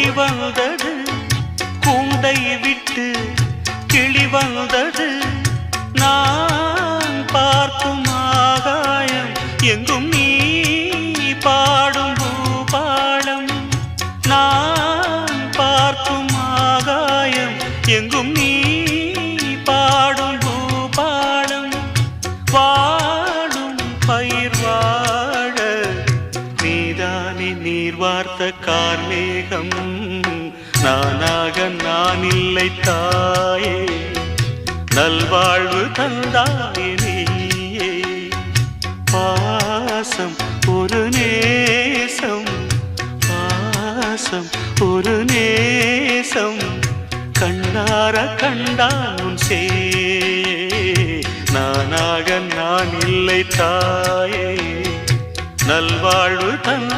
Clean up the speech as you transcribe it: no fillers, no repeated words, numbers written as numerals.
கொடி வந்தது கூண்டை விட்டு கிளி வந்தது நான் பார்க்கும் ஆகாயம் எங்கும் நீ பாடும் பூபாலம் நான் பார்க்கும் ஆகாயம் எங்கும் நீ பாடும் பூபாலம் வாடும் பயிர் வாழ நீதானே நீர் வார்த்த கார்மேகம் நானாக நான் இல்லை தாயே நல்வாழ்வு தந்தாயே நீயே பாசம் ஒரு நேசம் பாசம் ஒரு நேசம் கண்ணார கண்டான் உன் சே நானாக நான் இல்லை தாயே நல்வாழ்வு தந்தா